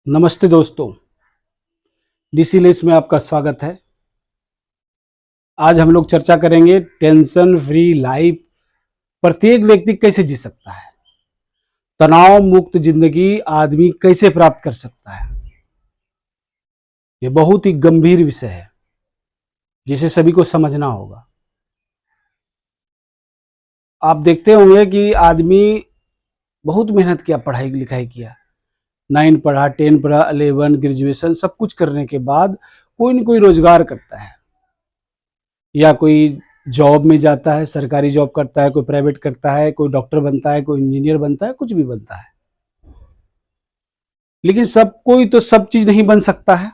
नमस्ते दोस्तों, DC less में आपका स्वागत है। आज हम लोग चर्चा करेंगे टेंशन फ्री लाइफ प्रत्येक व्यक्ति कैसे जी सकता है, तनाव मुक्त जिंदगी आदमी कैसे प्राप्त कर सकता है। ये बहुत ही गंभीर विषय है जिसे सभी को समझना होगा। आप देखते होंगे कि आदमी बहुत मेहनत किया, पढ़ाई लिखाई किया, 9 पढ़ा, 10 पढ़ा, 11 ग्रेजुएशन सब कुछ करने के बाद कोई न कोई रोजगार करता है, या कोई जॉब में जाता है, सरकारी जॉब करता है, कोई प्राइवेट करता है, कोई डॉक्टर बनता है, कोई इंजीनियर बनता है, कुछ भी बनता है। लेकिन सब कोई तो सब चीज नहीं बन सकता है।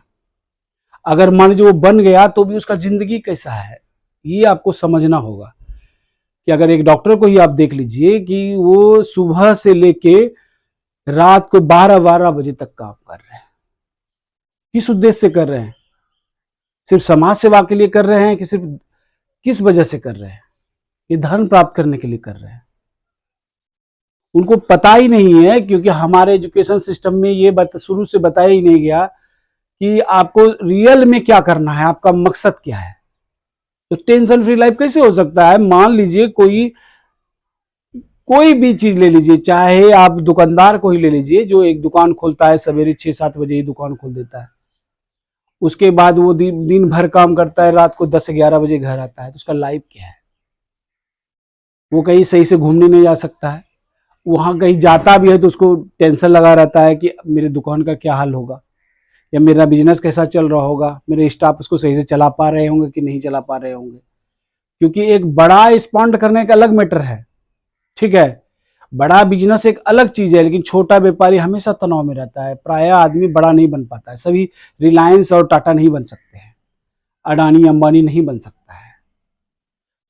अगर मान लीजिए वो बन गया तो भी उसका जिंदगी कैसा है ये आपको समझना होगा। कि अगर एक डॉक्टर को ही आप देख लीजिए कि वो सुबह से लेके रात को 12-12 बजे तक काम कर रहे हैं। किस उद्देश्य से कर रहे हैं? सिर्फ समाज सेवा के लिए कर रहे हैं कि सिर्फ किस वजह से कर रहे हैं? ये धन प्राप्त करने के लिए कर रहे हैं। उनको पता ही नहीं है, क्योंकि हमारे एजुकेशन सिस्टम में ये शुरू से बताया ही नहीं गया कि आपको रियल में क्या करना है, आपका मकसद क्या है। तो टेंशन फ्री लाइफ कैसे हो सकता है? मान लीजिए कोई भी चीज ले लीजिए, चाहे आप दुकानदार को ही ले लीजिए जो एक दुकान खोलता है, सवेरे 6-7 बजे ही दुकान खोल देता है, उसके बाद वो दिन भर काम करता है, रात को 10-11 बजे घर आता है। तो उसका लाइफ क्या है? वो कहीं सही से घूमने नहीं जा सकता है, वहां कहीं जाता भी है तो उसको टेंशन लगा रहता है कि मेरे दुकान का क्या हाल होगा, या मेरा बिजनेस कैसा चल रहा होगा, मेरे स्टाफ उसको सही से चला पा रहे होंगे कि नहीं चला पा रहे होंगे। क्योंकि एक बड़ा एक्सपांड करने का अलग मैटर है, ठीक है, बड़ा बिजनेस एक अलग चीज है, लेकिन छोटा व्यापारी हमेशा तनाव में रहता है। प्राय आदमी बड़ा नहीं बन पाता है, सभी रिलायंस और टाटा नहीं बन सकते हैं, अडानी अंबानी नहीं बन सकता है।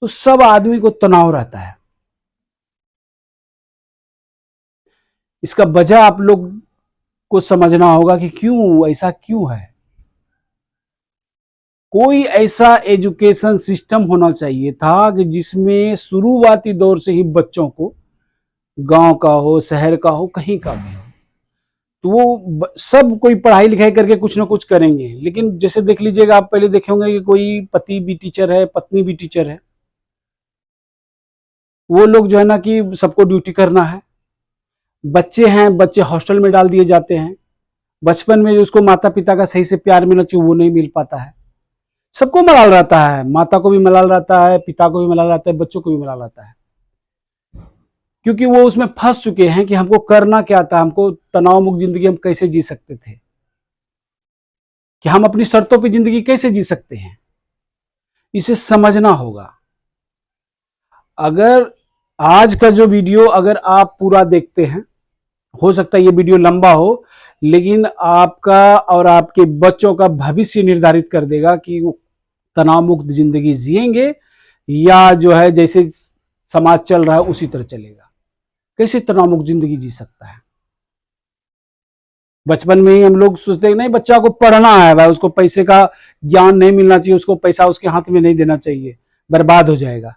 तो सब आदमी को तनाव रहता है। इसका वजह आप लोग को समझना होगा कि क्यों ऐसा क्यों है। कोई ऐसा एजुकेशन सिस्टम होना चाहिए था कि जिसमें शुरुआती दौर से ही बच्चों को, गांव का हो, शहर का हो, कहीं का भी हो, तो वो सब कोई पढ़ाई लिखाई करके कुछ ना कुछ करेंगे। लेकिन जैसे देख लीजिएगा, आप पहले देखे होंगे कि कोई पति भी टीचर है, पत्नी भी टीचर है, वो लोग जो है ना कि सबको ड्यूटी करना है। बच्चे हैं, बच्चे हॉस्टल में डाल दिए जाते हैं। बचपन में जो उसको माता पिता का सही से प्यार मिलना चाहिए वो नहीं मिल पाता है। सबको मलाल रहता है, माता को भी मलाल रहता है, पिता को भी मलाल रहता है, बच्चों को भी मलाल रहता है, क्योंकि वो उसमें फंस चुके हैं कि हमको करना क्या था, हमको तनाव मुक्त जिंदगी हम कैसे जी सकते थे, कि हम अपनी शर्तों पर जिंदगी कैसे जी सकते हैं। इसे समझना होगा। अगर आज का जो वीडियो अगर आप पूरा देखते हैं, हो सकता है ये वीडियो लंबा हो, लेकिन आपका और आपके बच्चों का भविष्य निर्धारित कर देगा कि वो तनाव मुक्त जिंदगी जिएंगे या जो है जैसे समाज चल रहा है उसी तरह चलेगा। कैसे तनाव मुक्त जिंदगी जी सकता है? बचपन में ही हम लोग सोचते हैं नहीं, बच्चा को पढ़ना है भाई, उसको पैसे का ज्ञान नहीं मिलना चाहिए, उसको पैसा उसके हाथ में नहीं देना चाहिए, बर्बाद हो जाएगा।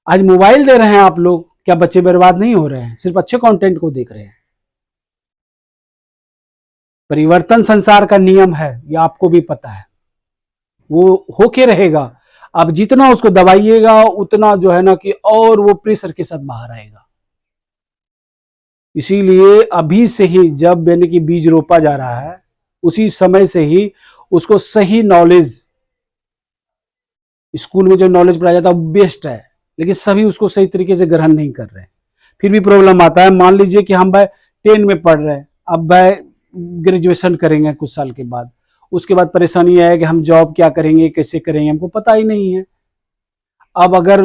आज मोबाइल दे रहे हैं आप लोग, क्या बच्चे बर्बाद नहीं हो रहे हैं? सिर्फ अच्छे कंटेंट को देख रहे हैं। परिवर्तन संसार का नियम है, ये आपको भी पता है, वो होके रहेगा। अब जितना उसको दबाइएगा उतना जो है ना कि और वो प्रेशर के साथ बाहर आएगा। इसीलिए अभी से ही, जब यानी कि बीज रोपा जा रहा है, उसी समय से ही उसको सही नॉलेज, स्कूल में जो नॉलेज पढ़ाया जाता है वो बेस्ट है, लेकिन सभी उसको सही तरीके से ग्रहण नहीं कर रहे हैं। फिर भी प्रॉब्लम आता है। मान लीजिए कि हम भाई 10 में पढ़ रहे हैं, अब भाई ग्रेजुएशन करेंगे कुछ साल के बाद, उसके बाद परेशानी है कि हम जॉब क्या करेंगे, कैसे करेंगे, हमको पता ही नहीं है। अब अगर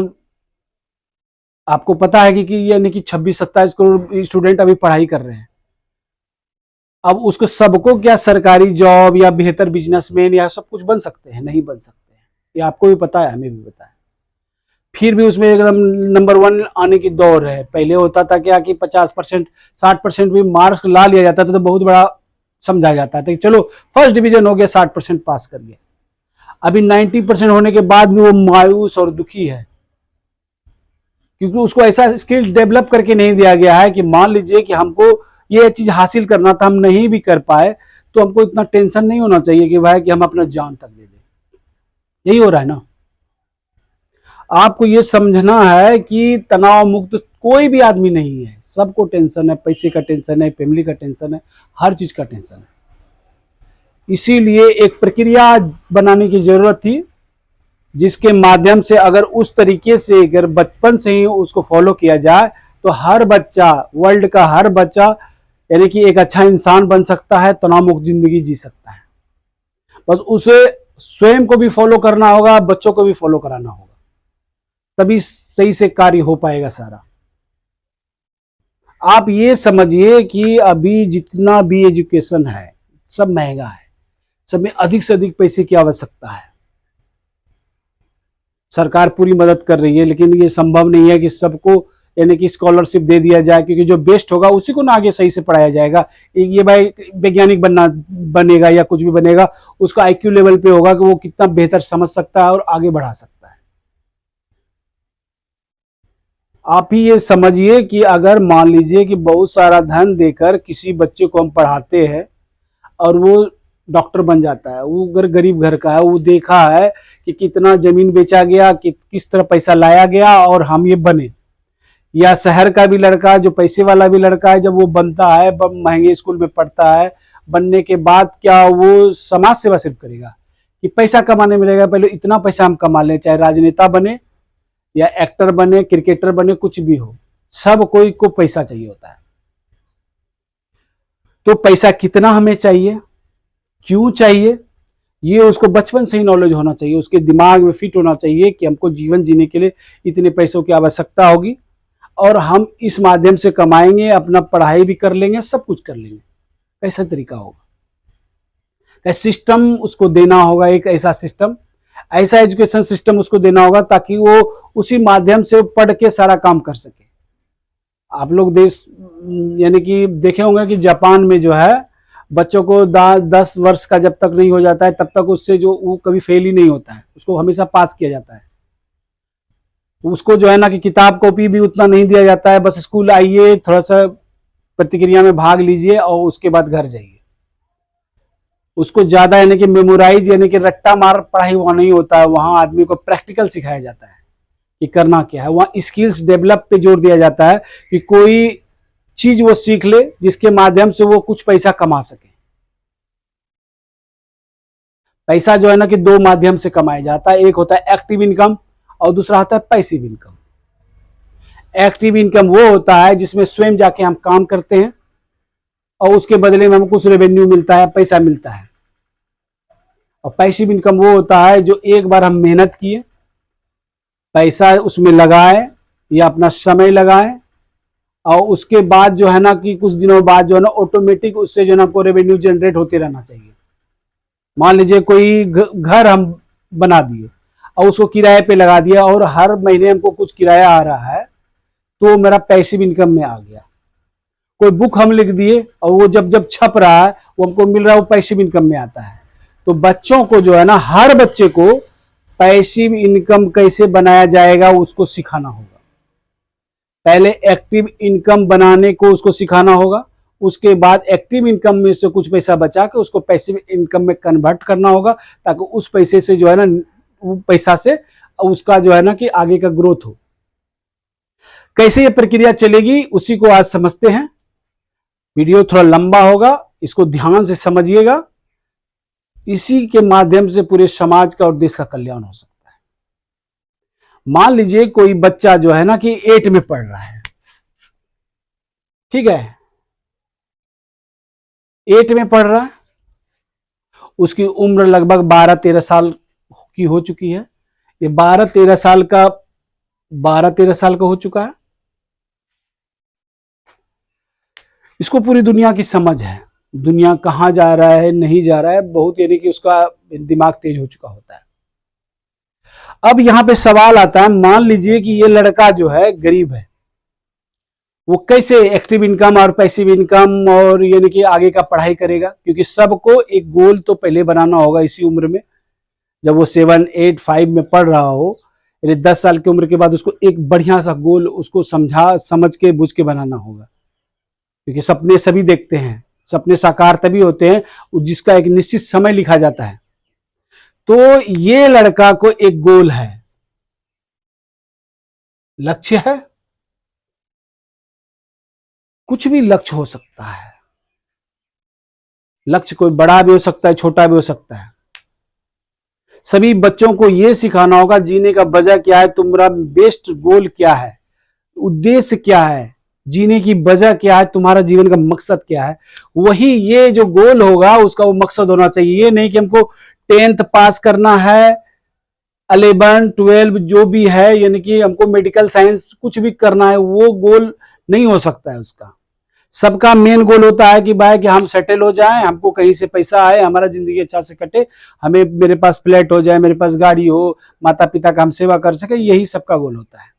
आपको पता है कि यानी कि 26-27 करोड़ स्टूडेंट अभी पढ़ाई कर रहे हैं, अब उसको सबको क्या सरकारी जॉब या बेहतर बिजनेसमैन या सब कुछ बन सकते हैं? नहीं बन सकते हैं। ये आपको भी पता है, हमें भी पता है। फिर भी उसमें एकदम नंबर 1 आने की दौड़ है। पहले होता था क्या कि 50%, 60% भी मार्क्स ला लिया जाता था तो बहुत बड़ा समझा जाता था कि चलो फर्स्ट डिवीजन हो गया, 60% पास कर गया। अभी 90% होने के बाद भी वो मायूस और दुखी है, क्योंकि उसको ऐसा स्किल डेवलप करके नहीं दिया गया है कि मान लीजिए कि हमको ये चीज हासिल करना था, हम नहीं भी कर पाए तो हमको इतना टेंशन नहीं होना चाहिए कि भाई कि हम अपना जान तक दे दें। यही हो रहा है ना। आपको ये समझना है कि तनाव मुक्त कोई भी आदमी नहीं है, सबको टेंशन है, पैसे का टेंशन है, फैमिली का टेंशन है, हर चीज का टेंशन है। इसीलिए एक प्रक्रिया बनाने की जरूरत थी जिसके माध्यम से अगर उस तरीके से अगर बचपन से ही उसको फॉलो किया जाए तो हर बच्चा, वर्ल्ड का हर बच्चा यानी कि एक अच्छा इंसान बन सकता है, तनाव मुक्त जिंदगी जी सकता है। बस उसे स्वयं को भी फॉलो करना होगा, बच्चों को भी फॉलो कराना होगा, तभी सही से कार्य हो पाएगा सारा। आप ये समझिए कि अभी जितना भी एजुकेशन है सब महंगा है, सब में अधिक से अधिक पैसे की आवश्यकता है। सरकार पूरी मदद कर रही है लेकिन ये संभव नहीं है कि सबको यानी कि स्कॉलरशिप दे दिया जाए, क्योंकि जो बेस्ट होगा उसी को ना आगे सही से पढ़ाया जाएगा। ये भाई वैज्ञानिक बनेगा या कुछ भी बनेगा, उसका आईक्यू लेवल पे होगा कि वो कितना बेहतर समझ सकता है और आगे बढ़ा सकता है। आप ही ये समझिए कि अगर मान लीजिए कि बहुत सारा धन देकर किसी बच्चे को हम पढ़ाते हैं और वो डॉक्टर बन जाता है, वो अगर गरीब घर का है, वो देखा है कि कितना जमीन बेचा गया, कि किस तरह पैसा लाया गया और हम ये बने। या शहर का भी लड़का, जो पैसे वाला भी लड़का है, जब वो बनता है, महंगे स्कूल में पढ़ता है, बनने के बाद क्या वो समाज सेवा सिर्फ करेगा कि पैसा कमाने मिलेगा, पहले इतना पैसा हम कमा लें, चाहे राजनेता बने या एक्टर बने, क्रिकेटर बने, कुछ भी हो, सब कोई को पैसा चाहिए होता है। तो पैसा कितना हमें चाहिए, क्यों चाहिए, ये उसको बचपन से ही नॉलेज होना चाहिए, उसके दिमाग में फिट होना चाहिए कि हमको जीवन जीने के लिए इतने पैसों की आवश्यकता होगी और हम इस माध्यम से कमाएंगे, अपना पढ़ाई भी कर लेंगे, सब कुछ कर लेंगे। कैसा तरीका होगा, कैसा सिस्टम उसको देना होगा, एक ऐसा सिस्टम, ऐसा एजुकेशन सिस्टम उसको देना होगा ताकि वो उसी माध्यम से पढ़ के सारा काम कर सके। आप लोग देश यानी कि देखे होंगे कि जापान में जो है बच्चों को 10 वर्ष का जब तक नहीं हो जाता है तब तक उससे जो वो कभी फेल ही नहीं होता है, उसको हमेशा पास किया जाता है। उसको जो है ना कि किताब कॉपी भी उतना नहीं दिया जाता है, बस स्कूल आइए, थोड़ा सा प्रतिक्रिया में भाग लीजिए और उसके बाद घर जाइए। उसको ज्यादा यानी कि मेमोराइज यानी कि रट्टा मार पढ़ाई वहां नहीं होता है, वहां आदमी को प्रैक्टिकल सिखाया जाता है कि करना क्या है। वहां स्किल्स डेवलप पे जोर दिया जाता है कि कोई चीज वो सीख ले जिसके माध्यम से वो कुछ पैसा कमा सके। पैसा जो है ना कि दो माध्यम से कमाया जाता है, एक होता है एक्टिव इनकम और दूसरा होता है पैसिव इनकम। एक्टिव इनकम वो होता है जिसमें स्वयं जाके हम काम करते हैं और उसके बदले में हमको कुछ रेवेन्यू मिलता है, पैसा मिलता है। और पैसिव इनकम वो होता है जो एक बार हम मेहनत किए, पैसा उसमें लगाए या अपना समय लगाए और उसके बाद जो है ना कि कुछ दिनों बाद जो है ना ऑटोमेटिक उससे जो है ना आपको रेवेन्यू जनरेट होते रहना चाहिए। मान लीजिए कोई घर हम बना दिए और उसको किराए पे लगा दिया और हर महीने हमको कुछ किराया आ रहा है, तो मेरा पैसिव इनकम में आ गया। कोई बुक हम लिख दिए और वो जब जब छप रहा है वो हमको मिल रहा है, वो पैसिव इनकम में आता है। तो बच्चों को जो है ना, हर बच्चे को पैसिव इनकम कैसे बनाया जाएगा उसको सिखाना होगा। पहले एक्टिव इनकम बनाने को उसको सिखाना होगा, उसके बाद एक्टिव इनकम में से कुछ पैसा बचा के उसको पैसिव इनकम में कन्वर्ट करना होगा ताकि उस पैसे से जो है ना, वो पैसा से उसका जो है ना कि आगे का ग्रोथ हो। कैसे ये प्रक्रिया चलेगी उसी को आज समझते हैं। वीडियो थोड़ा लंबा होगा, इसको ध्यान से समझिएगा। इसी के माध्यम से पूरे समाज का और देश का कल्याण हो सकता है। मान लीजिए कोई बच्चा जो है ना कि 8 में पढ़ रहा है, ठीक है, 8 में पढ़ रहा है, उसकी उम्र लगभग 12-13 साल की हो चुकी है। ये 12-13 साल का हो चुका है। इसको पूरी दुनिया की समझ है, दुनिया कहाँ जा रहा है, नहीं जा रहा है, बहुत यानी कि उसका दिमाग तेज हो चुका होता है। अब यहाँ पे सवाल आता है, मान लीजिए कि ये लड़का जो है गरीब है, वो कैसे एक्टिव इनकम और पैसिव इनकम और यानी कि आगे का पढ़ाई करेगा, क्योंकि सबको एक गोल तो पहले बनाना होगा इसी उम्र में। जब वो 7, 8, 5 में पढ़ रहा हो, यानी 10 साल की उम्र के बाद उसको एक बढ़िया सा गोल उसको समझ के बुझ के बनाना होगा, क्योंकि सपने सभी देखते हैं, सपने साकार तभी होते हैं जिसका एक निश्चित समय लिखा जाता है। तो ये लड़का को एक गोल है, लक्ष्य है, कुछ भी लक्ष्य हो सकता है। लक्ष्य कोई बड़ा भी हो सकता है, छोटा भी हो सकता है। सभी बच्चों को यह सिखाना होगा जीने का वजह क्या है, तुम्हारा बेस्ट गोल क्या है, उद्देश्य क्या है, जीने की वजह क्या है, तुम्हारा जीवन का मकसद क्या है। वही ये जो गोल होगा उसका वो मकसद होना चाहिए। ये नहीं कि हमको 10th पास करना है, 11 12 जो भी है, यानी कि हमको मेडिकल साइंस कुछ भी करना है, वो गोल नहीं हो सकता है उसका। सबका मेन गोल होता है कि भाई कि हम सेटल हो जाएं, हमको कहीं से पैसा आए, हमारा जिंदगी अच्छा से कटे, हमें मेरे पास फ्लैट हो जाए, मेरे पास गाड़ी हो, माता पिता का हम सेवा कर सके, यही सबका गोल होता है।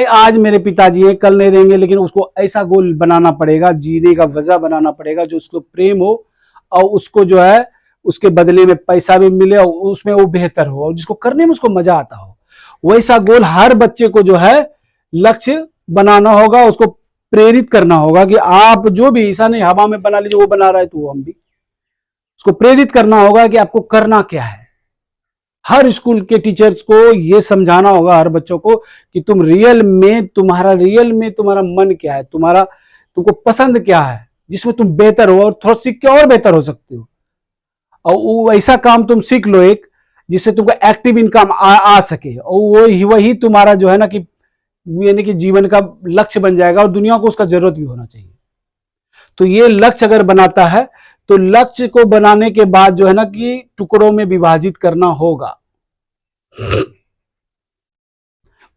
आज मेरे पिताजी हैं, कल नहीं रहेंगे, लेकिन उसको ऐसा गोल बनाना पड़ेगा, जीने का वजह बनाना पड़ेगा जो उसको प्रेम हो और उसको जो है उसके बदले में पैसा भी मिले और उसमें वो बेहतर हो और जिसको करने में उसको मजा आता हो। वैसा गोल हर बच्चे को जो है लक्ष्य बनाना होगा, उसको प्रेरित करना होगा कि आप जो भी, ऐसा नहीं हवा में बना लीजिए वो बना रहा है तो वो हम भी, उसको प्रेरित करना होगा कि आपको करना क्या है। हर स्कूल के टीचर्स को यह समझाना होगा हर बच्चों को कि तुम रियल में तुम्हारा मन क्या है, तुमको पसंद क्या है, जिसमें तुम बेहतर हो और थोड़ा सीख के और बेहतर हो सकते हो। और वो ऐसा काम तुम सीख लो एक जिससे तुमको एक्टिव इनकम आ सके, और वही तुम्हारा जो है ना कि यानी कि जीवन का लक्ष्य बन जाएगा और दुनिया को उसका जरूरत भी होना चाहिए। तो ये लक्ष्य अगर बनाता है तो लक्ष्य को बनाने के बाद जो है ना कि टुकड़ों में विभाजित करना होगा,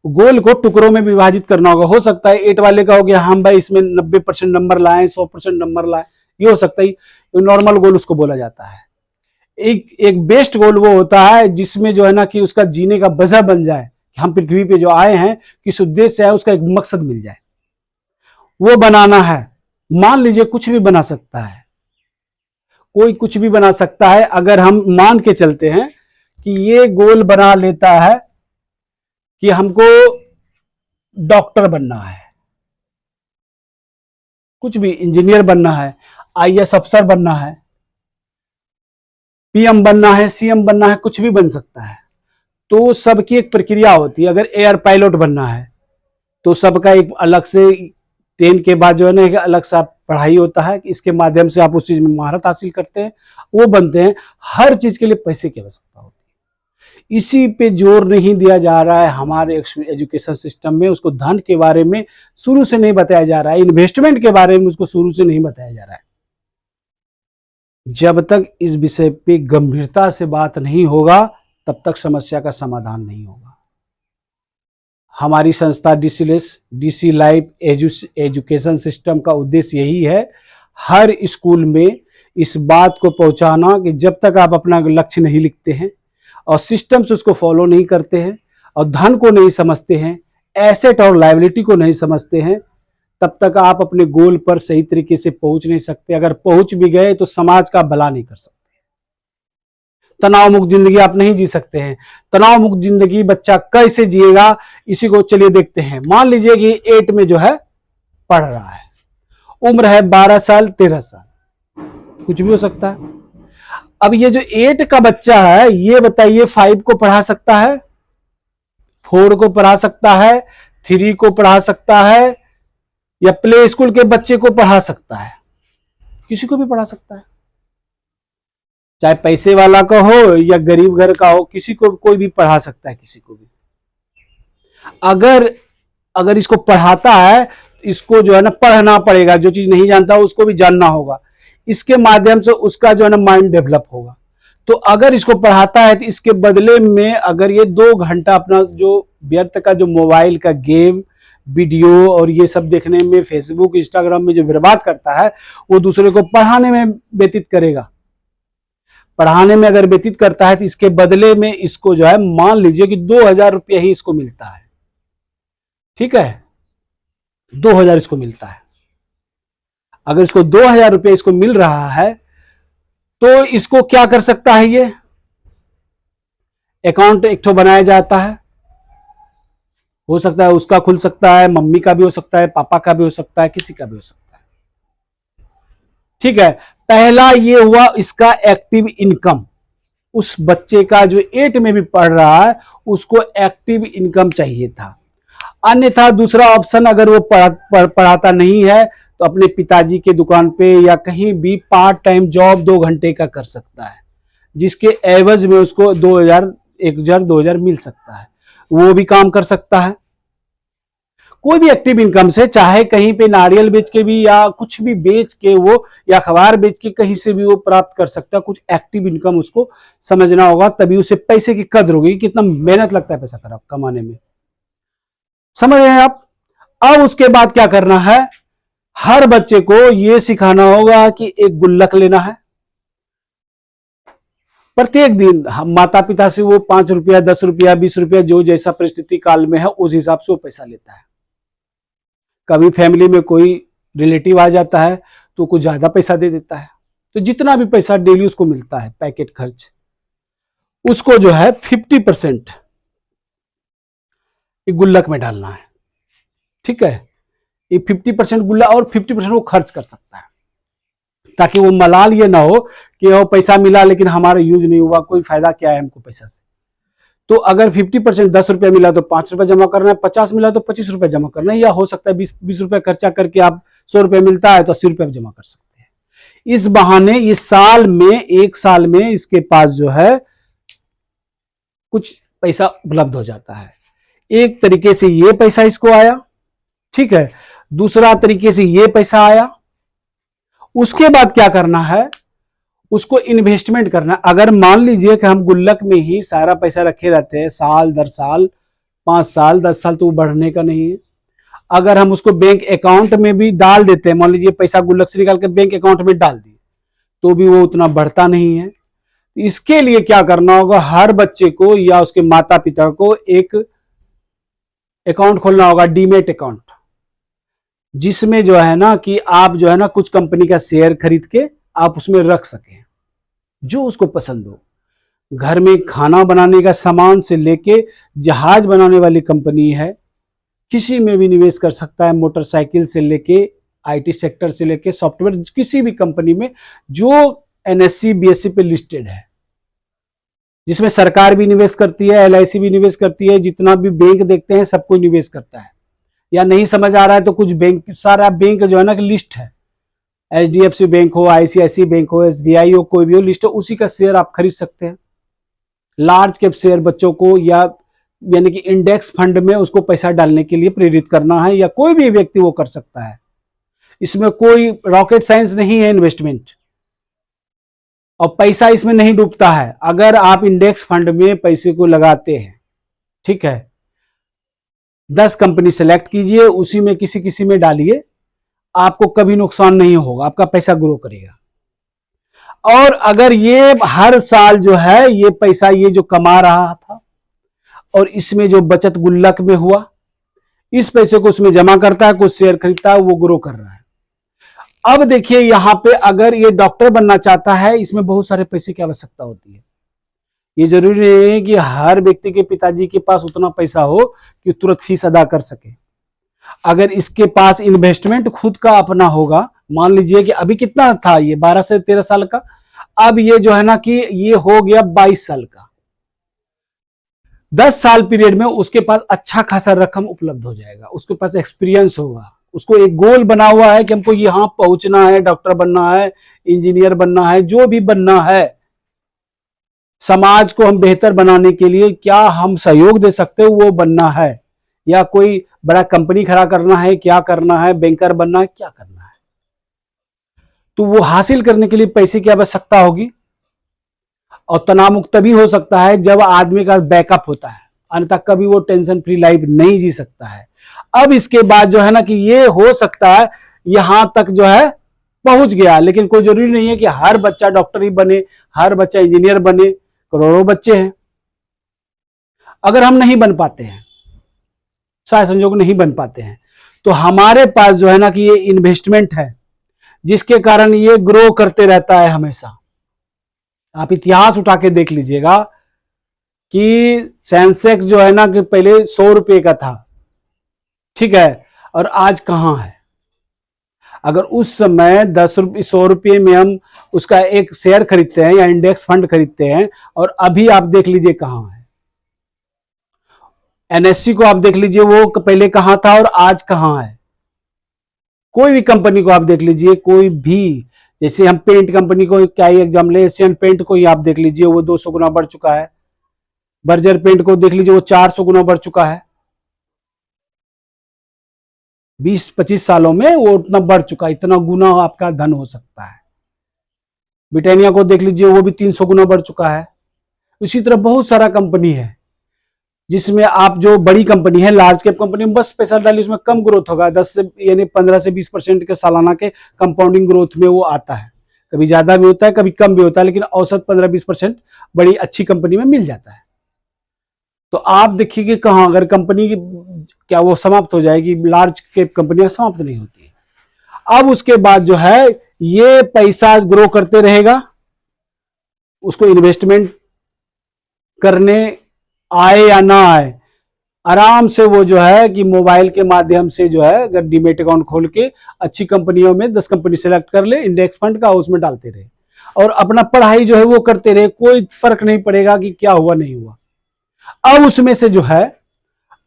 गोल को टुकड़ों में विभाजित करना होगा। हो सकता है 8 वाले का हो गया, हम भाई इसमें 90% नंबर लाए, 100% नंबर लाए, ये हो सकता है। नॉर्मल गोल उसको बोला जाता है। एक बेस्ट गोल वो होता है जिसमें जो है ना कि उसका जीने का वजह बन जाए, हम पृथ्वी पे जो आए हैं किस उद्देश्य से है, उसका एक मकसद मिल जाए, वो बनाना है। मान लीजिए कुछ भी बना सकता है, कोई कुछ भी बना सकता है। अगर हम मान के चलते हैं कि ये गोल बना लेता है कि हमको डॉक्टर बनना है, कुछ भी इंजीनियर बनना है, आईएएस अफसर बनना है, पीएम बनना है, सीएम बनना है, कुछ भी बन सकता है। तो सबकी एक प्रक्रिया होती है। अगर एयर पायलट बनना है तो सबका एक अलग से 10 के बाद जो है ना एक अलग सा पढ़ाई होता है, इसके माध्यम से आप उस चीज में महारत हासिल करते हैं, वो बनते हैं। हर चीज के लिए पैसे की आवश्यकता होती है। इसी पे जोर नहीं दिया जा रहा है हमारे एजुकेशन सिस्टम में। उसको धन के बारे में शुरू से नहीं बताया जा रहा है, इन्वेस्टमेंट के बारे में उसको शुरू से नहीं बताया जा रहा है। जब तक इस विषय पे गंभीरता से बात नहीं होगा तब तक समस्या का समाधान नहीं होगा। हमारी संस्था डीसी लाइफ एजुकेशन सिस्टम का उद्देश्य यही है, हर स्कूल में इस बात को पहुंचाना कि जब तक आप अपना लक्ष्य नहीं लिखते हैं और सिस्टम से उसको फॉलो नहीं करते हैं और धन को नहीं समझते हैं, एसेट और लायबिलिटी को नहीं समझते हैं, तब तक आप अपने गोल पर सही तरीके से पहुंच नहीं सकते। अगर पहुंच भी गए तो समाज का भला नहीं कर सकते। तनाव मुक्त जिंदगी आप नहीं जी सकते हैं। तनाव मुक्त जिंदगी बच्चा कैसे जिएगा, इसी को चलिए देखते हैं। मान लीजिए कि 8 में जो है पढ़ रहा है, उम्र है 12 साल 13 साल, कुछ भी हो सकता है। अब ये जो 8 का बच्चा है, ये बताइए 5 को पढ़ा सकता है, 4 को पढ़ा सकता है, 3 को पढ़ा सकता है, या प्ले स्कूल के बच्चे को पढ़ा सकता है? किसी को भी पढ़ा सकता है, चाहे पैसे वाला का हो या गरीब घर का हो, किसी को कोई भी पढ़ा सकता है, किसी को भी। अगर इसको पढ़ाता है, इसको जो है ना पढ़ना पड़ेगा, जो चीज नहीं जानता उसको भी जानना होगा, इसके माध्यम से उसका जो है ना माइंड डेवलप होगा। तो अगर इसको पढ़ाता है तो इसके बदले में अगर ये 2 घंटा अपना जो व्यर्थ का जो मोबाइल का गेम वीडियो और ये सब देखने में, फेसबुक इंस्टाग्राम में जो बर्बाद करता है, वो दूसरे को पढ़ाने में व्यतीत करेगा। पढ़ाने में अगर व्यतीत करता है तो इसके बदले में इसको जो है, मान लीजिए कि 2000 रुपया ही इसको मिलता है, ठीक है, 2000 इसको मिलता है। अगर इसको 2000 रुपया इसको मिल रहा है तो इसको क्या कर सकता है, ये अकाउंट एक ठो बनाया जाता है, हो सकता है उसका खुल सकता है, मम्मी का भी हो सकता है, पापा का भी हो सकता है, किसी का भी हो सकता है। ठीक है, पहला ये हुआ इसका एक्टिव इनकम। उस बच्चे का जो 8 में भी पढ़ रहा है उसको एक्टिव इनकम चाहिए था। अन्यथा दूसरा ऑप्शन, अगर वो पढ़ाता नहीं है तो अपने पिताजी के दुकान पे या कहीं भी पार्ट टाइम जॉब 2 घंटे का कर सकता है, जिसके एवज में उसको 2000 1000 2000 मिल सकता है, वो भी काम कर सकता है। कोई भी एक्टिव इनकम से, चाहे कहीं पे नारियल बेच के भी या कुछ भी बेच के वो, या अखबार बेच के कहीं से भी वो प्राप्त कर सकता है। कुछ एक्टिव इनकम उसको समझना होगा, तभी उसे पैसे की कद्र होगी, कितना मेहनत लगता है पैसा कमाने में। समझ रहे हैं आप? अब उसके बाद क्या करना है, हर बच्चे को यह सिखाना होगा कि एक गुल्लक लेना है। प्रत्येक दिन हम माता पिता से वो 5 रुपया 10 रुपया 20 रुपया जो जैसा परिस्थिति काल में है उस हिसाब से वो पैसा लेता है। कभी फैमिली में कोई रिलेटिव आ जाता है तो कुछ ज्यादा पैसा दे देता है, तो जितना भी पैसा डेली उसको मिलता है पैकेट खर्च, उसको जो है 50% गुल्लक में डालना है। ठीक है, ये 50% गुल्ला और 50% वो खर्च कर सकता है, ताकि वो मलाल ये ना हो कि वो पैसा मिला लेकिन हमारा यूज नहीं हुआ, कोई फायदा क्या है हमको पैसा से। तो अगर 50% 10 रुपया मिला तो 5 रुपया जमा करना है, 50 मिला तो 25 रुपया जमा करना है, या हो सकता है 20 रुपया खर्चा करके आप 100 रुपया मिलता है तो 80 रुपया जमा कर सकते हैं। इस बहाने इस साल में, 1 साल में इसके पास जो है कुछ पैसा उपलब्ध हो जाता है। एक तरीके से ये पैसा इसको आया, ठीक है, दूसरा तरीके से ये पैसा आया। उसके बाद क्या करना है, उसको इन्वेस्टमेंट करना। अगर मान लीजिए कि हम गुल्लक में ही सारा पैसा रखे रहते हैं साल दर साल, 5 साल 10 साल, तो वो बढ़ने का नहीं है। अगर हम उसको बैंक अकाउंट में भी डाल देते हैं, मान लीजिए पैसा गुल्लक से निकाल के बैंक अकाउंट में डाल दिए, तो भी वो उतना बढ़ता नहीं है। इसके लिए क्या करना होगा, हर बच्चे को या उसके माता पिता को एक अकाउंट खोलना होगा, डीमेट अकाउंट, जिसमें जो है ना कि आप जो है ना कुछ कंपनी का शेयर खरीद के आप उसमें रख सकें, जो उसको पसंद हो। घर में खाना बनाने का सामान से लेके जहाज बनाने वाली कंपनी है, किसी में भी निवेश कर सकता है। मोटरसाइकिल से लेके आईटी सेक्टर से लेके सॉफ्टवेयर, किसी भी कंपनी में जो एनएससी बीएससी पे लिस्टेड है, जिसमें सरकार भी निवेश करती है, एलआईसी भी निवेश करती है, जितना भी बैंक देखते हैं सब कोई निवेश करता है। या नहीं समझ आ रहा है तो कुछ बैंक, सारा बैंक जो है ना कि लिस्ट है, एचडीएफसी बैंक हो, आईसीआईसी बैंक हो, एसबीआई हो, कोई भी हो, लिस्ट है, उसी का शेयर आप खरीद सकते हैं। लार्ज कैप शेयर बच्चों को, या यानी कि इंडेक्स फंड में उसको पैसा डालने के लिए प्रेरित करना है, या कोई भी व्यक्ति वो कर सकता है। इसमें कोई रॉकेट साइंस नहीं है इन्वेस्टमेंट, और पैसा इसमें नहीं डूबता है। अगर आप इंडेक्स फंड में पैसे को लगाते हैं, ठीक है, 10 कंपनी सेलेक्ट कीजिए, उसी में किसी किसी में डालिए, आपको कभी नुकसान नहीं होगा, आपका पैसा ग्रो करेगा। और अगर ये हर साल जो है ये पैसा ये जो कमा रहा था और इसमें जो बचत गुल्लक में हुआ, इस पैसे को उसमें जमा करता है, कुछ शेयर खरीदता है, वो ग्रो कर रहा है। अब देखिए यहां पे अगर ये डॉक्टर बनना चाहता है, इसमें बहुत सारे पैसे की आवश्यकता होती है। ये जरूरी नहीं है कि हर व्यक्ति के पिताजी के पास उतना पैसा हो कि तुरंत फीस अदा कर सके। अगर इसके पास इन्वेस्टमेंट खुद का अपना होगा, मान लीजिए कि अभी कितना था ये 12 से 13 साल का, अब ये जो है ना कि ये हो गया 22 साल का, 10 साल पीरियड में उसके पास अच्छा खासा रकम उपलब्ध हो जाएगा, उसके पास एक्सपीरियंस होगा, उसको एक गोल बना हुआ है कि हमको यहां पहुंचना है, डॉक्टर बनना है, इंजीनियर बनना है, जो भी बनना है, समाज को हम बेहतर बनाने के लिए क्या हम सहयोग दे सकते हैं वो बनना है, या कोई बड़ा कंपनी खड़ा करना है, क्या करना है, बैंकर बनना है, क्या करना है। तो वो हासिल करने के लिए पैसे की आवश्यकता होगी। और तनाव मुक्त तभी हो सकता है जब आदमी का बैकअप होता है, अन्यथा कभी वो टेंशन फ्री लाइफ नहीं जी सकता है। अब इसके बाद जो है ना कि ये हो सकता है यहां तक जो है पहुंच गया, लेकिन कोई जरूरी नहीं है कि हर बच्चा डॉक्टर ही बने, हर बच्चा इंजीनियर बने। करोड़ों बच्चे हैं, अगर हम नहीं बन पाते हैं, शायद संजोग नहीं बन पाते हैं, तो हमारे पास जो है ना कि ये इन्वेस्टमेंट है, जिसके कारण ये ग्रो करते रहता है हमेशा। आप इतिहास उठा के देख लीजिएगा कि सेंसेक्स जो है ना कि पहले 100 रुपए का था, ठीक है, और आज कहाँ है। अगर उस समय 10 रुपये 100 रुपये में हम उसका एक शेयर खरीदते हैं या इंडेक्स फंड खरीदते हैं, और अभी आप देख लीजिए कहाँ है। एनएससी को आप देख लीजिए वो पहले कहाँ था और आज कहाँ है। कोई भी कंपनी को आप देख लीजिए, कोई भी, जैसे हम पेंट कंपनी को क्या ही एग्जाम ले, एशियन पेंट को ही आप देख लीजिए, वो 200 गुना बढ़ चुका है। बर्जर पेंट को देख लीजिए, वो 400 गुना बढ़ चुका है। 20-25 सालों में वो उतना बढ़ चुका है, इतना गुना आपका धन हो सकता है। ब्रिटानिया को देख लीजिए, वो भी 300 गुना बढ़ चुका है। इसी तरह बहुत सारा कंपनी है जिसमें आप जो बड़ी कंपनी है, लार्ज कैप कंपनी में बस पैसा डालिए, उसमें कम ग्रोथ होगा, 10 से यानी 15 से 20% के सालाना के कंपाउंडिंग ग्रोथ में वो आता है। कभी ज्यादा भी होता है, कभी कम भी होता है, लेकिन औसत 15-20% बड़ी अच्छी कंपनी में मिल जाता है। तो आप देखिए कि कहाँ, अगर कंपनी की क्या वो समाप्त हो जाएगी, लार्ज कैप कंपनियां समाप्त नहीं होती है। अब उसके बाद जो है ये पैसा ग्रो करते रहेगा, उसको इन्वेस्टमेंट करने आए या ना आए, आराम से वो जो है कि मोबाइल के माध्यम से जो है, अगर डीमेट अकाउंट खोल के अच्छी कंपनियों में 10 कंपनी सेलेक्ट कर ले इंडेक्स फंड का, उसमें डालते रहे और अपना पढ़ाई जो है वो करते रहे, कोई फर्क नहीं पड़ेगा कि क्या हुआ नहीं हुआ। अब उसमें से जो है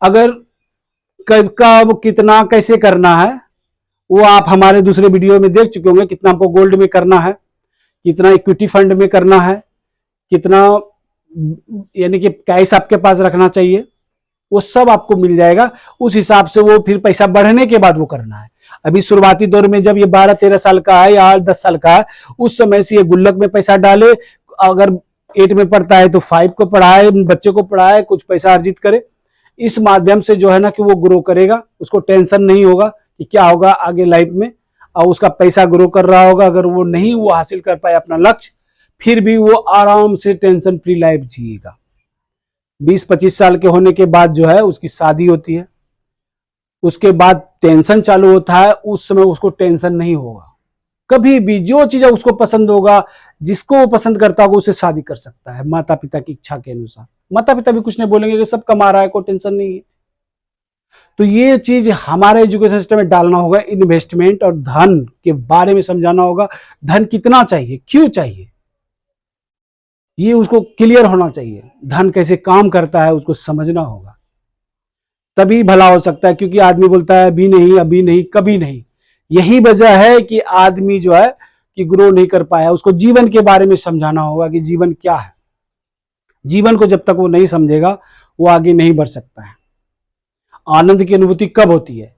अगर कब कितना कैसे करना है वो आप हमारे दूसरे वीडियो में देख चुके होंगे। कितना हमको गोल्ड में करना है, कितना इक्विटी फंड में करना है, कितना यानी कि कैश आपके पास रखना चाहिए, वो सब आपको मिल जाएगा। उस हिसाब से वो फिर पैसा बढ़ने के बाद वो करना है। अभी शुरुआती दौर में जब ये 12-13 साल का है या 10 साल का है, उस समय से ये गुल्लक में पैसा डाले, अगर 8 में पढ़ता है तो 5 को पढ़ाए, बच्चे को पढ़ाए, कुछ पैसा अर्जित करे। इस माध्यम से जो है ना कि वो ग्रो करेगा, उसको टेंशन नहीं होगा कि क्या होगा आगे लाइफ में, और उसका पैसा ग्रो कर रहा होगा। अगर वो नहीं वो हासिल कर पाए अपना लक्ष्य, फिर भी वो आराम से टेंशन फ्री लाइफ जिएगा। 20-25 साल के होने के बाद जो है उसकी शादी होती है, उसके बाद टेंशन चालू होता है। उस समय उसको टेंशन नहीं होगा, कभी भी जो चीज उसको पसंद होगा, जिसको वो पसंद करता होगा उसे शादी कर सकता है माता पिता की इच्छा के अनुसार। माता पिता भी कुछ नहीं बोलेंगे कि सब कमा रहा है, कोई टेंशन नहीं है। तो ये चीज हमारे एजुकेशन सिस्टम में डालना होगा। इन्वेस्टमेंट और धन के बारे में समझाना होगा, धन कितना चाहिए, क्यों चाहिए, ये उसको क्लियर होना चाहिए। धन कैसे काम करता है उसको समझना होगा, तभी भला हो सकता है। क्योंकि आदमी बोलता है अभी नहीं, अभी नहीं, कभी नहीं। यही वजह है कि आदमी जो है कि ग्रो नहीं कर पाया। उसको जीवन के बारे में समझाना होगा कि जीवन क्या है। जीवन को जब तक वो नहीं समझेगा वो आगे नहीं बढ़ सकता है। आनंद की अनुभूति कब होती है,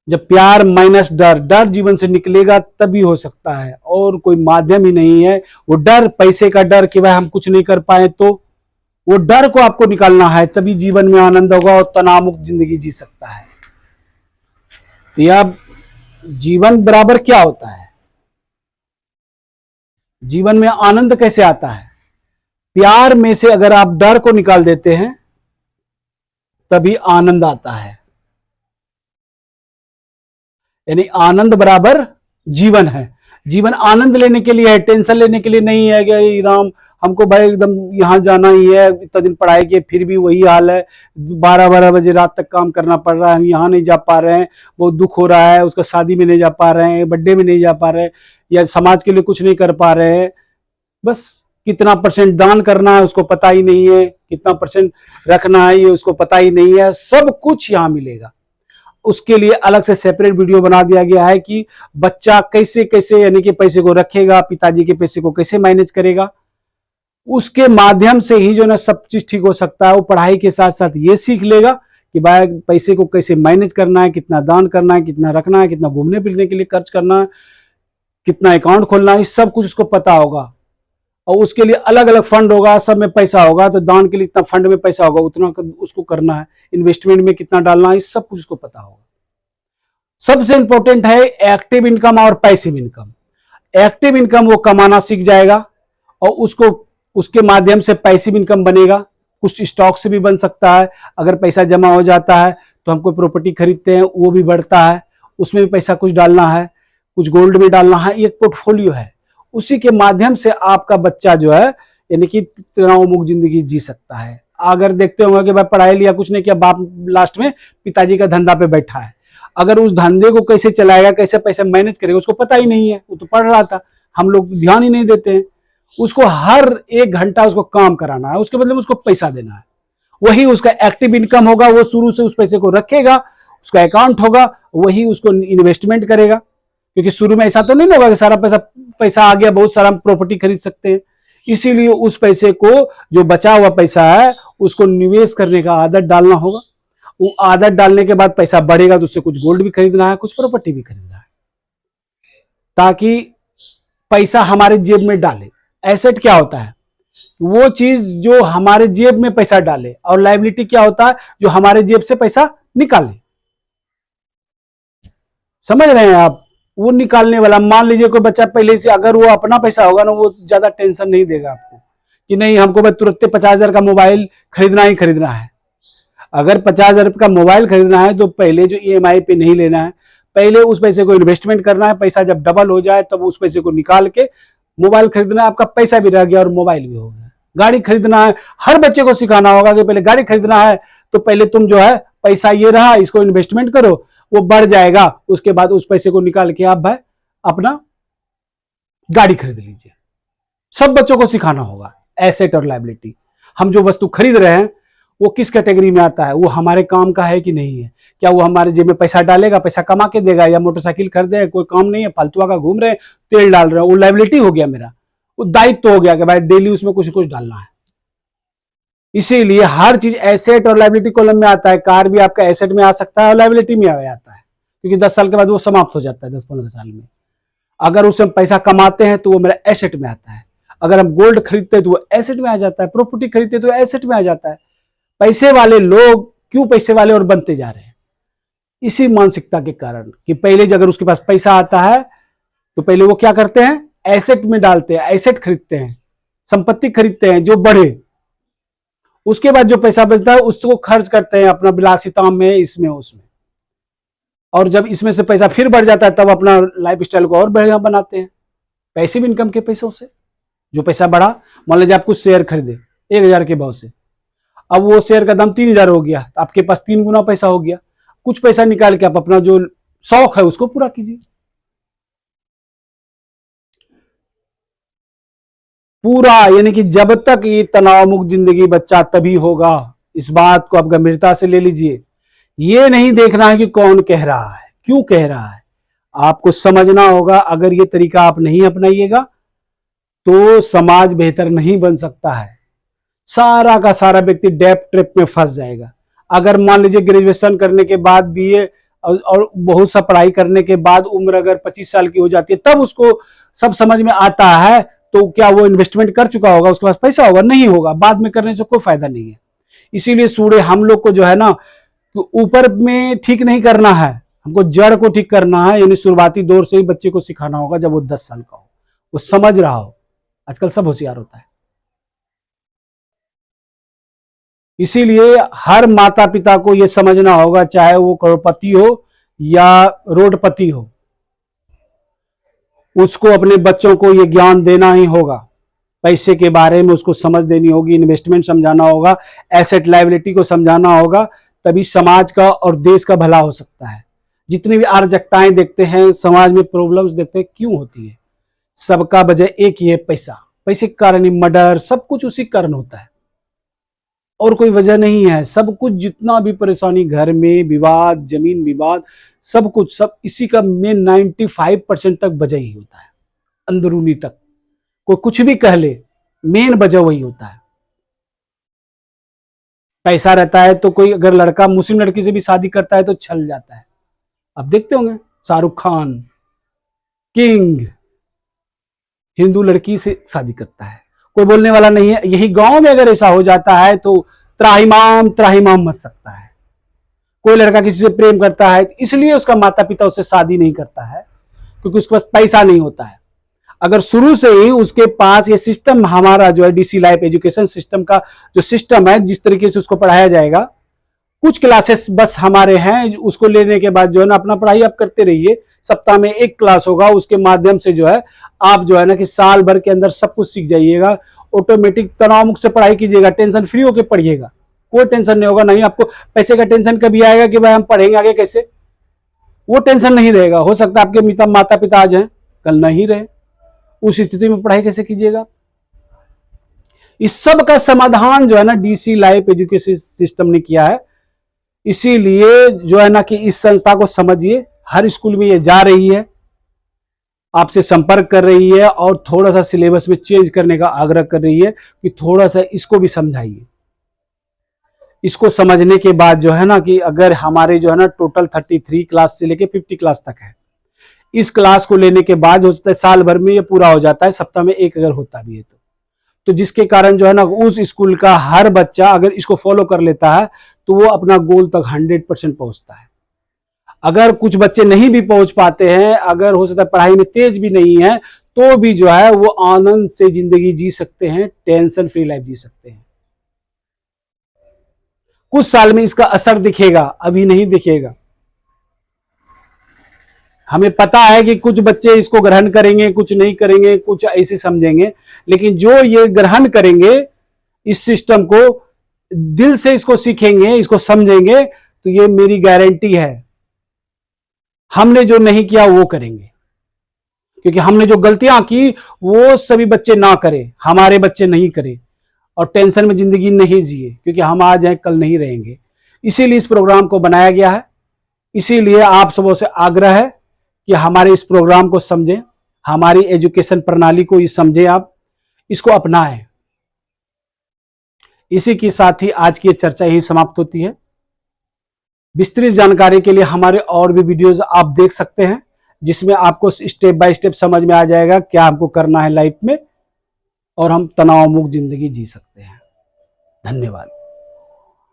जब प्यार माइनस डर, डर जीवन से निकलेगा तभी हो सकता है, और कोई माध्यम ही नहीं है। वो डर, पैसे का डर कि भाई हम कुछ नहीं कर पाए, तो वो डर को आपको निकालना है, तभी जीवन में आनंद होगा और तनाव मुक्त जिंदगी जी सकता है। तो यह जीवन बराबर क्या होता है, जीवन में आनंद कैसे आता है। प्यार में से अगर आप डर को निकाल देते हैं तभी आनंद आता है। यानी आनंद बराबर जीवन है। जीवन आनंद लेने के लिए है, टेंशन लेने के लिए नहीं है कि राम हमको भाई एकदम यहाँ जाना ही है, इतना दिन पढ़ाई किए फिर भी वही हाल है, 12-12 बजे रात तक काम करना पड़ रहा है, हम यहाँ नहीं जा पा रहे हैं, बहुत दुख हो रहा है, उसका शादी में नहीं जा पा रहे हैं, बर्थडे में नहीं जा पा रहे हैं, या समाज के लिए कुछ नहीं कर पा रहे हैं। बस कितना % दान करना है उसको पता ही नहीं है, कितना % रखना है ये उसको पता ही नहीं है। सब कुछ यहाँ मिलेगा। उसके लिए अलग से सेपरेट वीडियो बना दिया गया है कि बच्चा कैसे कैसे यानी कि पैसे को रखेगा, पिताजी के पैसे को कैसे मैनेज करेगा। उसके माध्यम से ही जो ना सब चीज ठीक हो सकता है। वो पढ़ाई के साथ साथ ये सीख लेगा कि भाई पैसे को कैसे मैनेज करना है, कितना दान करना है, कितना रखना है, कितना घूमने फिरने के लिए खर्च करना है, कितना अकाउंट खोलना है, सब कुछ उसको पता होगा। और उसके लिए अलग अलग फंड होगा, सब में पैसा होगा, तो दान के लिए इतना फंड में पैसा होगा, उतना उसको करना है, इन्वेस्टमेंट में कितना डालना है, सब कुछ उसको पता होगा। सबसे इंपॉर्टेंट है एक्टिव इनकम और पैसिव इनकम। एक्टिव इनकम वो कमाना सीख जाएगा और उसको उसके माध्यम से पैसिव इनकम बनेगा। कुछ स्टॉक से भी बन सकता है, अगर पैसा जमा हो जाता है तो हम कोई प्रॉपर्टी खरीदते हैं वो भी बढ़ता है, उसमें भी पैसा कुछ डालना है, कुछ गोल्ड में डालना है, एक पोर्टफोलियो है। उसी के माध्यम से आपका बच्चा जो है यानी कि तनाव मुक्त जिंदगी जी सकता है। अगर देखते होंगे कि भाई पढ़ाई लिया कुछ नहीं किया, बाप लास्ट में पिताजी का धंधा पे बैठा है, अगर उस धंधे को कैसे चलाएगा, कैसे पैसे मैनेज करेगा, उसको पता ही नहीं है। वो तो पढ़ रहा था, हम लोग ध्यान ही नहीं देते हैं। उसको हर 1 घंटा उसको काम कराना है, उसके बदले में उसको पैसा देना है। वही उसका एक्टिव इनकम होगा, वो शुरू से उस पैसे को रखेगा, उसका अकाउंट होगा, वही उसको इन्वेस्टमेंट करेगा। क्योंकि शुरू में ऐसा तो नहीं होगा कि सारा पैसा आ गया, बहुत सारा प्रॉपर्टी खरीद सकते हैं। इसीलिए उस पैसे को, जो बचा हुआ पैसा है, उसको निवेश करने का आदत डालना होगा। वो आदत डालने के बाद पैसा बढ़ेगा तो उससे कुछ गोल्ड भी खरीदना है, कुछ प्रॉपर्टी भी खरीदना है, ताकि पैसा हमारे जेब में डाले। एसेट क्या होता है? वो चीज जो हमारे जेब में पैसा डाले, और लायबिलिटी क्या होता है? जो हमारे जेब से पैसा निकाले। समझ रहे हैं आप? वो निकालने वाला, मान लीजिए कोई बच्चा पहले से, अगर वो अपना पैसा होगा ना, वो ज्यादा टेंशन नहीं देगा आपको कि नहीं हमको बस तुरंत 50,000 का मोबाइल खरीदना ही खरीदना है। अगर 50,000 का मोबाइल खरीदना है तो पहले जो EMI पे नहीं लेना है, पहले उस पैसे को इन्वेस्टमेंट करना है। पैसा जब डबल हो जाए तब उस पैसे को निकाल के मोबाइल खरीदना है। आपका पैसा भी रह गया और मोबाइल भी हो गया। गाड़ी खरीदना है, हर बच्चे को सिखाना होगा कि पहले गाड़ी खरीदना है तो पहले तुम जो है पैसा ये रहा, इसको इन्वेस्टमेंट करो, वो बढ़ जाएगा, उसके बाद उस पैसे को निकाल के आप भाई अपना गाड़ी खरीद लीजिए। सब बच्चों को सिखाना होगा एसेट और लायबिलिटी। हम जो वस्तु खरीद रहे हैं वो किस कैटेगरी में आता है, वो हमारे काम का है कि नहीं है। क्या वो हमारे जेब में पैसा डालेगा, पैसा कमा के देगा, या मोटरसाइकिल खरीदेगा, कोई काम नहीं है, फालतू का घूम रहे हैं, तेल डाल रहे हैं, वो लायबिलिटी हो गया मेरा, वो दायित्व हो गया कि भाई डेली उसमें कुछ कुछ डालना है। इसीलिए हर चीज एसेट और लायबिलिटी कॉलम में आता है। कार भी आपका एसेट में आ सकता है और लायबिलिटी में आता है, क्योंकि 10 साल के बाद वो समाप्त हो जाता है, 10-15 साल में। अगर उससे हम पैसा कमाते हैं तो वो मेरा एसेट में आता है। अगर हम गोल्ड खरीदते हैं तो वो एसेट में आ जाता है, प्रॉपर्टी खरीदते हैं तो एसेट में आ जाता है। पैसे वाले लोग क्यों पैसे वाले और बनते जा रहे हैं? इसी मानसिकता के कारण कि पहले अगर उसके पास पैसा आता है तो पहले वो क्या करते हैं, एसेट में डालते हैं, एसेट खरीदते हैं, संपत्ति खरीदते हैं जो बढ़े। उसके बाद जो पैसा बचता है उसको खर्च करते हैं अपना विलासिता में, इसमें उसमें। और जब इसमें से पैसा फिर बढ़ जाता है तब अपना लाइफ स्टाइल को और बढ़िया बनाते हैं पैसिव इनकम के पैसों से। जो पैसा बढ़ा, मान लीजिए आप कुछ शेयर खरीदे 1,000 के भाव से, अब वो शेयर का दाम 3,000 हो गया, तो आपके पास 3 गुना पैसा हो गया। कुछ पैसा निकाल के आप अपना जो शौक है उसको पूरा कीजिए। पूरा, यानी कि जब तक ये तनाव मुक्त जिंदगी बच्चा तभी होगा। इस बात को आप गंभीरता से ले लीजिए। ये नहीं देखना है कि कौन कह रहा है, क्यों कह रहा है, आपको समझना होगा। अगर ये तरीका आप नहीं अपनाइएगा तो समाज बेहतर नहीं बन सकता है। सारा का सारा व्यक्ति डेप ट्रिप में फंस जाएगा। अगर मान लीजिए ग्रेजुएशन करने के बाद BA और बहुत सा पढ़ाई करने के बाद उम्र अगर 25 साल की हो जाती है तब उसको सब समझ में आता है, तो क्या वो इन्वेस्टमेंट कर चुका होगा, उसके पास पैसा होगा? नहीं होगा। बाद में करने से कोई फायदा नहीं है। इसीलिए सूर्य हम लोग को जो है ना, ऊपर में ठीक नहीं करना है, हमको जड़ को ठीक करना है। यानी शुरुआती दौर से ही बच्चे को सिखाना होगा। जब वो 10 साल का हो, वो समझ रहा हो। आजकल सब होशियार होता है। इसीलिए हर माता पिता को यह समझना होगा, चाहे वो करोड़पति हो या रोडपति हो, उसको अपने बच्चों को यह ज्ञान देना ही होगा। पैसे के बारे में उसको समझ देनी होगी, इन्वेस्टमेंट समझाना होगा, एसेट लायबिलिटी को समझाना होगा, तभी समाज का और देश का भला हो सकता है। जितनी भी अराजकताएं देखते हैं, समाज में प्रॉब्लम्स देखते हैं, क्यों होती है? सबका वजह एक ही है, पैसा। पैसे के कारण ही मर्डर, सब कुछ उसी कारण होता है, और कोई वजह नहीं है। सब कुछ जितना भी परेशानी, घर में विवाद, जमीन विवाद, सब कुछ, सब इसी का मेन 95% तक वजह ही होता है। अंदरूनी तक कोई कुछ भी कह ले, मेन वजह वही होता है। पैसा रहता है तो कोई अगर लड़का मुस्लिम लड़की से भी शादी करता है तो छल जाता है। अब देखते होंगे शाहरुख खान किंग हिंदू लड़की से शादी करता है, कोई बोलने वाला नहीं है। यही गांव में अगर ऐसा हो जाता है तो त्राहिमाम त्राहिमाम मच सकता है। कोई लड़का किसी से प्रेम करता है, इसलिए उसका माता पिता उससे शादी नहीं करता है क्योंकि उसके पास पैसा नहीं होता है। अगर शुरू से ही उसके पास ये सिस्टम, हमारा जो है DC लाइफ एजुकेशन सिस्टम का जो सिस्टम है, जिस तरीके से उसको पढ़ाया जाएगा, कुछ क्लासेस बस हमारे हैं, उसको लेने के बाद जो है ना अपना पढ़ाई आप करते रहिए। सप्ताह में 1 क्लास होगा, उसके माध्यम से जो है आप जो है ना कि साल भर के अंदर सब कुछ सीख जाइएगा। ऑटोमेटिक तनाव मुक्त से पढ़ाई कीजिएगा, टेंशन फ्री होकर पढ़िएगा, कोई टेंशन नहीं होगा। नहीं आपको पैसे का टेंशन कभी आएगा कि भाई हम पढ़ेंगे आगे कैसे, वो टेंशन नहीं रहेगा। हो सकता है आपके माता पिता आज हैं, कल नहीं रहे, उस स्थिति में पढ़ाई कैसे कीजिएगा। इस सब का समाधान जो है ना DC लाइफ एजुकेशन सिस्टम ने किया है। इसीलिए जो है ना कि इस संस्था को समझिए, हर स्कूल में ये जा रही है, आपसे संपर्क कर रही है और थोड़ा सा सिलेबस में चेंज करने का आग्रह कर रही है कि थोड़ा सा इसको भी समझाइए। इसको समझने के बाद जो है ना कि अगर हमारे जो है ना टोटल 33 क्लास से लेके 50 क्लास तक है, इस क्लास को लेने के बाद हो सकता है साल भर में ये पूरा हो जाता है, सप्ताह में एक अगर होता भी है तो जिसके कारण जो है ना उस स्कूल का हर बच्चा अगर इसको फॉलो कर लेता है तो वो अपना गोल तक 100% पहुंचता है। अगर कुछ बच्चे नहीं भी पहुंच पाते हैं, अगर हो सकता है पढ़ाई में तेज भी नहीं है, तो भी जो है वो आनंद से जिंदगी जी सकते हैं, टेंशन फ्री लाइफ जी सकते हैं। कुछ साल में इसका असर दिखेगा, अभी नहीं दिखेगा। हमें पता है कि कुछ बच्चे इसको ग्रहण करेंगे, कुछ नहीं करेंगे, कुछ ऐसे समझेंगे, लेकिन जो ये ग्रहण करेंगे इस सिस्टम को, दिल से इसको सीखेंगे, इसको समझेंगे, तो ये मेरी गारंटी है हमने जो नहीं किया वो करेंगे। क्योंकि हमने जो गलतियां की वो सभी बच्चे ना करें, हमारे बच्चे नहीं करें और टेंशन में जिंदगी नहीं जिए, क्योंकि हम आज हैं कल नहीं रहेंगे। इसीलिए इस प्रोग्राम को बनाया गया है। इसीलिए आप सबों से आग्रह है कि हमारे इस प्रोग्राम को समझें, हमारी एजुकेशन प्रणाली को समझें, आप इसको अपनाएं। इसी के साथ ही आज की चर्चा यही समाप्त होती है। विस्तृत जानकारी के लिए हमारे और भी वीडियोस आप देख सकते हैं, जिसमें आपको स्टेप बाय स्टेप समझ में आ जाएगा क्या हमको करना है लाइफ में, और हम तनाव मुक्त जिंदगी जी सकते हैं। धन्यवाद।